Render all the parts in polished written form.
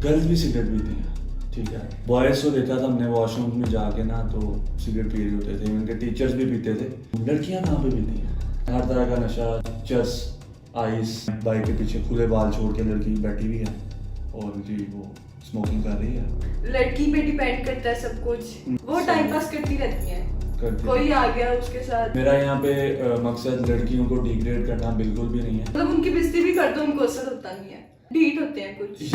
Girls भी cigarette पीती हैं, ठीक है। बॉयज़ को देखा था हमने वॉशरूम में जाके ना, तो सिगरेट पी रहे होते थे, उनके टीचर्स भी पीते थे। लड़कियां कहाँ पे पीती हैं? हर तरह का नशा, चस, आइस, बाइक के पीछे खुले बाल छोड़ के लड़की बैठी हुई है और जी वो स्मोकिंग कर रही है। लड़की पे डिपेंड करता है सब कुछ, वो टाइम पास करती रहती हैं, कोई आ गया उसके साथ। मेरा यहाँ पे मकसद लड़कियों को डिग्रेड करना बिल्कुल भी नहीं है। मतलब उनकी बेइज्जती भी कर दो, उनको असर होता नहीं है, ढीठ होते हैं कुछ।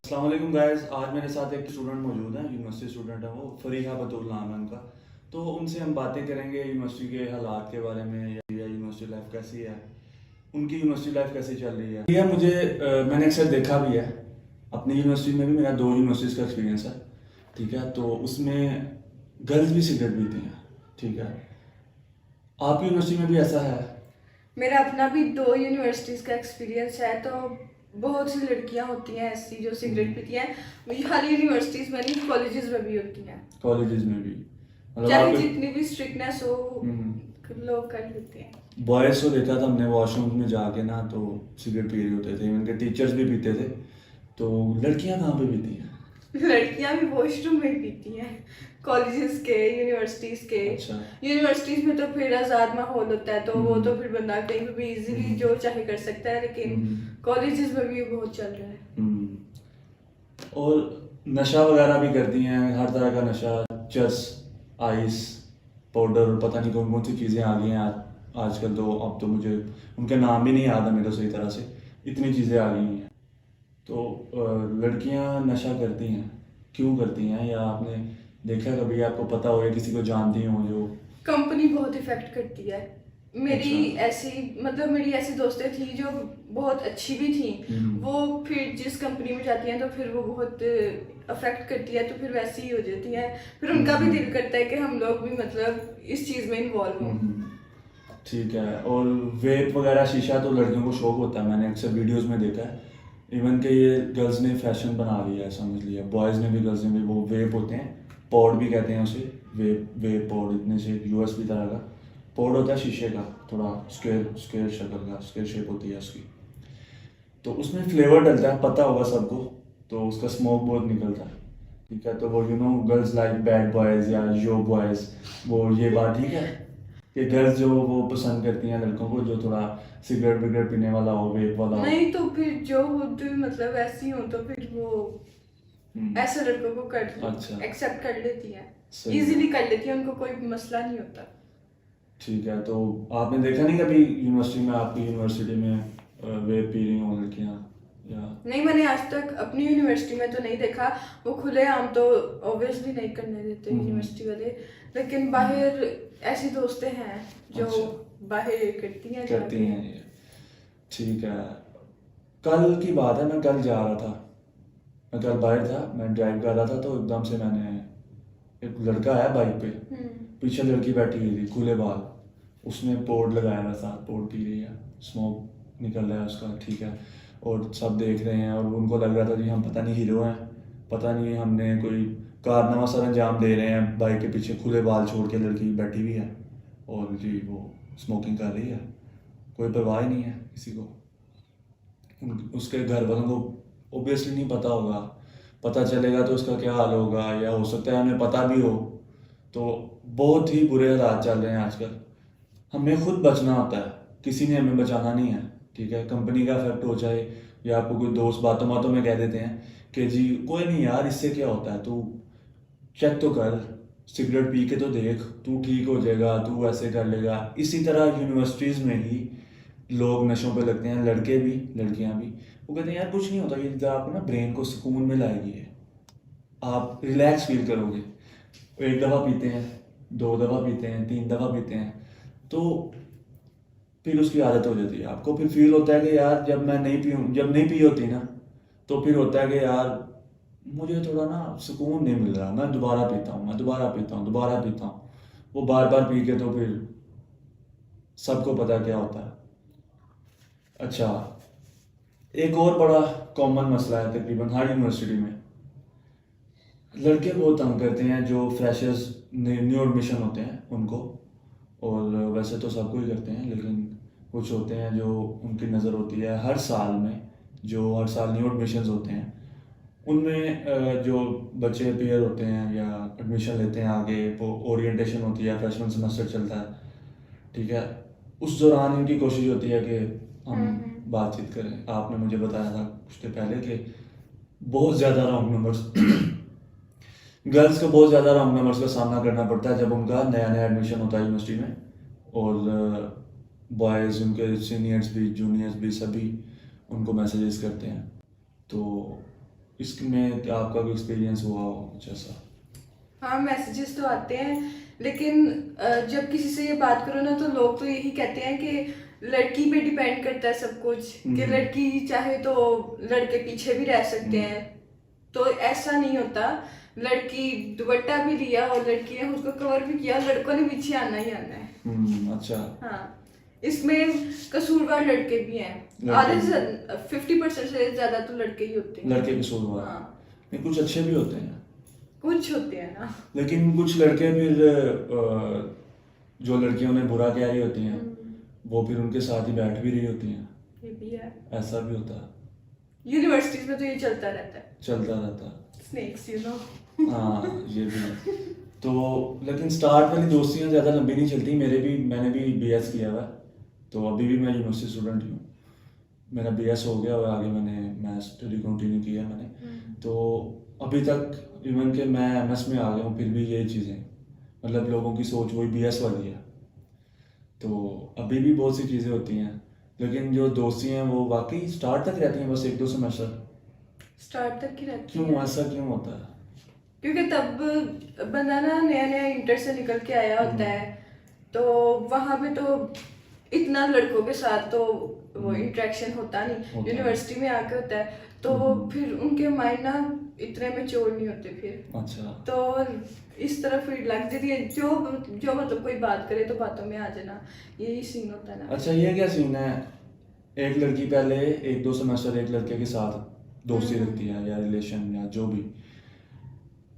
अस्सलाम वालेकुम गाइस, आज मेरे साथ एक स्टूडेंट मौजूद है, यूनिवर्सिटी स्टूडेंट है, वो फरीहा बतूल नाम है उनका। तो उनसे हम बातें करेंगे यूनिवर्सिटी के हालात के बारे में, या यूनिवर्सिटी लाइफ कैसी है, उनकी यूनिवर्सिटी लाइफ कैसी चल रही है। यह मुझे मैंने अक्सर देखा भी है अपनी यूनिवर्सिटी में भी, मेरा 2 यूनिवर्सिटीज़ का एक्सपीरियंस है, ठीक है। तो उसमें गर्ल्स भी सिगरेट पीती हैं, ठीक है। आपकी यूनिवर्सिटी में भी ऐसा है? मेरा अपना भी 2 यूनिवर्सिटीज का एक्सपीरियंस है। तो बहुत सी लड़कियां होती हैं ऐसी जो सिगरेट पीती हैं। हर यूनिवर्सिटीज में नहीं, कॉलेजेस में भी होती हैं। कॉलेजेस में भी चाहे जितनी भी स्ट्रिक्टनेस हो, लोग कर लेते हैं। बॉयज़ को देखा था हमने वॉशरूम में जाके ना, तो सिगरेट पी रहे होते थे, उनके टीचर्स भी पीते थे। तो लड़कियां कहाँ पे पीती हैं? लड़कियां भी वॉशरूम में ही पीती हैं, कॉलेजेस के, यूनिवर्सिटीज के। अच्छा। यूनिवर्सिटीज में तो फिर आजाद माहौल होता है, तो वो तो फिर बंदा कहीं पे भी इजीली जो चाहे कर सकता है, लेकिन कॉलेजेस में भी बहुत चल रहा है। और नशा वगैरह भी करती हैं, हर तरह का नशा, चस, आइस, पाउडर, पता नहीं कौन कौन सी चीज़ें आ गई हैं आजकल। तो अब तो मुझे उनके नाम भी नहीं याद है मेरे को सही तरह से, इतनी चीज़ें आ गई हैं। तो लड़कियां नशा करती हैं, क्यों करती हैं? या आपने देखा कभी, आपको पता हो या किसी को जानती हो जो? कंपनी बहुत इफेक्ट करती है। मेरी अच्छा। मेरी ऐसी दोस्तें थी जो बहुत अच्छी भी थी, वो फिर जिस कंपनी में जाती हैं तो फिर वो बहुत अफेक्ट करती है, तो फिर वैसी ही हो जाती है। फिर उनका भी दिल करता है कि हम लोग भी मतलब इस चीज़ में इन्वॉल्व हों। ठीक है। और वेप वगैरह, शीशा तो लड़कियों को शौक होता है, मैंने अक्सर वीडियोस में देखा है। इवन कि ये गर्ल्स ने फैशन बना लिया है, समझ लिया, बॉयज़ ने भी गर्ल्स ने भी। वो वेप होते हैं, पॉड भी कहते हैं उसे, वेप पॉड, इतने से यूएसबी तरह का पॉड होता है, शीशे का, थोड़ा स्क्वायर शक्ल का, स्क्वायर शेप होती है उसकी। तो उसमें फ्लेवर डलता है, पता होगा सबको। तो उसका स्मोक बहुत निकलता है, ठीक है। तो वो गर्ल्स लाइक बैड बॉयज़ या यो बॉयज़, वो ये बात ठीक है कि गर्ल्स जो वो पसंद करती हैं लड़कों को जो थोड़ा सिगरेट विगरेट पीने वाला हो, वेप वाला हो। नहीं तो फिर जो खुद मतलब ऐसी हो तो फिर वो ऐसे लड़कों को अच्छा। एक्सेप्ट कर लेती है, सही है। इजीली कर लेती है, उनको कोई मसला नहीं होता। ठीक है। तो आपने देखा नहीं कभी यूनिवर्सिटी में, आपकी यूनिवर्सिटी में वेप पी रही हो लड़कियां? या नहीं, मैंने आज तक अपनी यूनिवर्सिटी में तो नहीं देखा। वो खुले आम तो ऑब्वियसली नहीं करने देते यूनिवर्सिटी वाले, लेकिन बाहर ऐसी दोस्तें हैं जो बाहर करती हैं करती हैं ये। ठीक है। कल की बात है, मैं कल जा रहा था, मैं कल बाहर था, मैं ड्राइव कर रहा था, तो एकदम से मैंने, एक लड़का आया बाइक पे, पीछे लड़की बैठी हुई थी, खुले बाल, उसने पोर्ट लगाया हुआ था, पोर्ट पी रही है, स्मोक निकल रहा है उसका, ठीक है। और सब देख रहे हैं, और उनको लग रहा था जी हम पता नहीं हीरो हैं, पता नहीं हमने कोई कारनामा सर अंजाम दे रहे हैं। बाइक के पीछे खुले बाल छोड़ के लड़की बैठी हुई है और जी वो स्मोकिंग कर रही है, कोई परवाह ही नहीं है किसी को। उसके घर वालों को ओबियसली नहीं पता होगा, पता चलेगा तो उसका क्या हाल होगा, या हो सकता है हमें पता भी हो। तो बहुत ही बुरे हालात चल रहे हैं आजकल। हमें खुद बचना होता है, किसी ने हमें बचाना नहीं है, ठीक है। कंपनी का इफेक्ट हो जाए, या आपको कोई दोस्त बातों बातों में कह देते हैं कि जी कोई नहीं यार, इससे क्या होता है, तू चेक तो कर, सिगरेट पी के तो देख, तू ठीक हो जाएगा, तू ऐसे कर लेगा। इसी तरह यूनिवर्सिटीज़ में ही लोग नशों पे लगते हैं, लड़के भी लड़कियां भी। वो कहते हैं यार कुछ नहीं होता, ये आपको ना ब्रेन को सुकून में लाएगी, है आप रिलैक्स फील करोगे। एक दफ़ा पीते हैं, 2 दफ़ा पीते हैं, 3 दफ़ा पीते हैं, तो फिर उसकी आदत हो जाती है आपको। फिर फील होता है कि यार जब मैं नहीं पीऊँ, जब नहीं पी होती ना, तो फिर होता है कि यार मुझे थोड़ा ना सुकून नहीं मिल रहा, मैं दोबारा पीता हूँ, मैं दोबारा पीता हूँ, दोबारा पीता हूँ। वो बार बार पी के तो फिर सबको पता क्या होता है। अच्छा, एक और बड़ा कॉमन मसला है तकरीबन हर यूनिवर्सिटी में, लड़के बहुत तंग करते हैं जो फ्रेशर्स न्यू एडमिशन होते हैं उनको। और वैसे तो सबको ही करते हैं, लेकिन कुछ होते हैं जो उनकी नज़र होती है हर साल में, जो हर साल न्यू एडमिशन्स होते हैं उनमें जो बच्चे पेयर होते हैं या एडमिशन लेते हैं, आगे वो ओरिएंटेशन होती है, फ्रेशमन सेमेस्टर चलता है, ठीक है, उस दौरान इनकी कोशिश होती है कि हम बातचीत करें। आपने मुझे बताया था कुछ देर पहले कि बहुत ज़्यादा रॉन्ग नंबर्स गर्ल्स को बहुत ज़्यादा रॉन्ग नंबर्स का सामना करना पड़ता है जब उनका नया नया एडमिशन होता है यूनिवर्सिटी में, और बॉयज़ उनके सीनियर्स भी जूनियर्स भी सभी उनको मैसेजेस करते हैं। तो इसमें क्या आपका कोई एक्सपीरियंस हुआ हो कुछ ऐसा? हाँ, मैसेजेस तो आते हैं, लेकिन जब किसी से ये बात करो ना तो लोग तो यही कहते हैं कि लड़की पे डिपेंड करता है सब कुछ, कि लड़की चाहे तो लड़के पीछे भी रह सकते हैं। तो ऐसा नहीं होता, लड़की दुपट्टा भी लिया और लड़की ने उसको कवर भी किया, लड़कों ने पीछे आना ही आना है। अच्छा। हाँ, इसमें कसूरवार लड़के भी हैं, आधे से 50% से ज्यादा तो लड़के ही होते हैं। लड़के कसूरवार? हाँ। नहीं, कुछ अच्छे भी होते हैं, कुछ होते हैं ना, लेकिन कुछ लड़के फिर जो लड़कियों ने बुरा किया ही होती हैं वो फिर उनके साथ ही बैठ भी रही होती हैं। ये भी है, ऐसा भी होता है। यूनिवर्सिटीज में तो ये चलता रहता है, स्नेक्स यू नो। हाँ, ये भी है। तो लेकिन स्टार्ट वाली दोस्तियाँ ज़्यादा लंबी नहीं चलती। मैंने भी बीएस किया हुआ है, तो अभी भी मैं यूनिवर्सिटी स्टूडेंट हूँ। मेरा बीएस हो गया और आगे मैं स्टडी कंटिन्यू किया मैंने। तो अभी तक इवन के मैं एमएस में आ गया हूँ, फिर भी यही चीज़ें, मतलब लोगों की सोच वही बीएस वाली है। तो अभी भी बहुत सी चीज़ें होती हैं, लेकिन जो दोस्ती हैं वो वाकई स्टार्ट तक रहती हैं, बस 1-2 सेमेस्टर स्टार्ट तक की रहती क्यों ऐसा क्यों होता है? क्योंकि तब बंदा ना नया नया इंटर से निकल के आया होता है, तो वहाँ पे तो इतना लड़कों के साथ तो वो इंटरेक्शन होता नहीं, यूनिवर्सिटी में आके होता है, तो फिर उनके माइंड ना इतने मैच्योर नहीं होते फिर। अच्छा। तो इस तरह फिर लग जाती है, जो मतलब कोई बात करे तो बातों में आ जाना, यही सीन होता है ना। अच्छा, ये क्या सीन है? एक लड़की पहले 1-2 सेमेस्टर एक लड़के के साथ दोस्ती रखती है या रिलेशन या जो भी,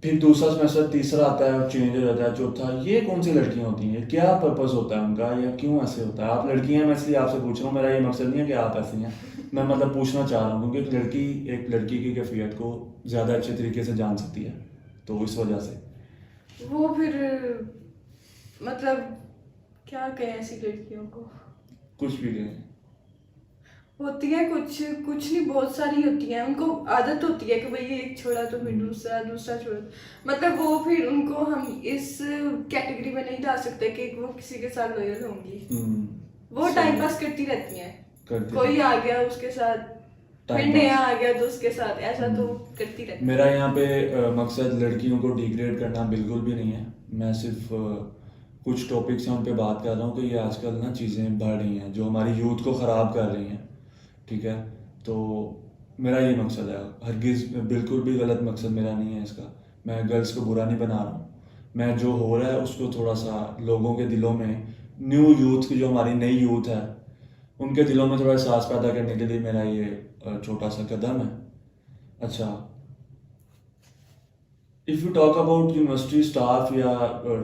फिर दूसरा सेमेस्टर तीसरा आता है और चेंज हो जाता है, चौथा, ये कौन सी लड़कियां होती हैं? क्या पर्पस होता है उनका, या क्यों ऐसे होता है? आप लड़कियां, मैं इसलिए आपसे पूछ रहा हूँ, मेरा ये मकसद नहीं है कि आप ऐसी हैं, मैं मतलब पूछना चाह रहा हूँ क्योंकि एक लड़की की कैफियत को ज़्यादा अच्छे तरीके से जान सकती है, तो इस वजह से वो फिर मतलब क्या कहें ऐसी लड़कियों को, कुछ भी कहें, होती है कुछ नहीं, बहुत सारी होती हैं, उनको आदत होती है कि भाई ये एक छोड़ा तो फिर दूसरा छोड़ा, मतलब वो फिर उनको हम इस कैटेगरी में नहीं डाल सकते कि वो किसी के साथ लॉयल होंगी। वो टाइम पास करती रहती हैं, कोई आ गया उसके साथ, फिर नया आ गया तो उसके साथ, ऐसा तो करती रहती है। मेरा यहाँ पे मकसद लड़कियों को डिग्रेड करना बिल्कुल भी नहीं है, मैं सिर्फ कुछ टॉपिक्स हैं उन पे बात कर रहा हूँ कि ये आजकल ना चीज़ें बढ़ रही हैं जो हमारी यूथ को ख़राब कर रही हैं, ठीक है? तो मेरा ये मकसद है, हरगिज़ बिल्कुल भी गलत मकसद मेरा नहीं है इसका, मैं गर्ल्स को बुरा नहीं बना रहा हूँ, मैं जो हो रहा है उसको थोड़ा सा लोगों के दिलों में, न्यू यूथ की जो हमारी नई यूथ है उनके दिलों में थोड़ा एहसास पैदा करने के लिए मेरा ये छोटा सा कदम है। अच्छा, if you talk about university staff या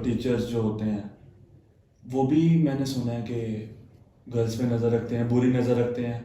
टीचर्स जो होते हैं, वो भी मैंने सुना है कि गर्ल्स पे नज़र रखते हैं, बुरी नज़र रखते हैं,